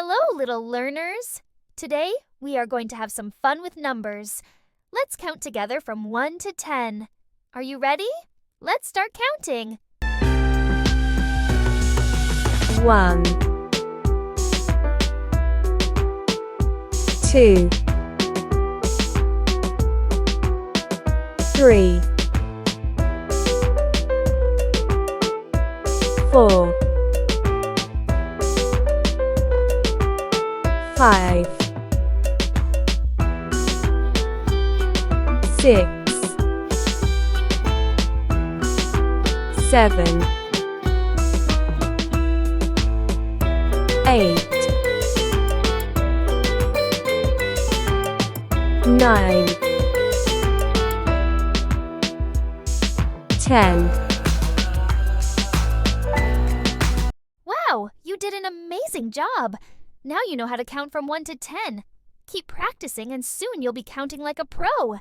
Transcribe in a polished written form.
Hello, little learners! Today, we are going to have some fun with numbers. Let's count together from 1 to 10. Are you ready? Let's start counting. 1 2 3 4 5 6 7 8 9 10 Wow, you did an amazing job! Now you know how to count from 1 to 10. Keep practicing and soon you'll be counting like a pro.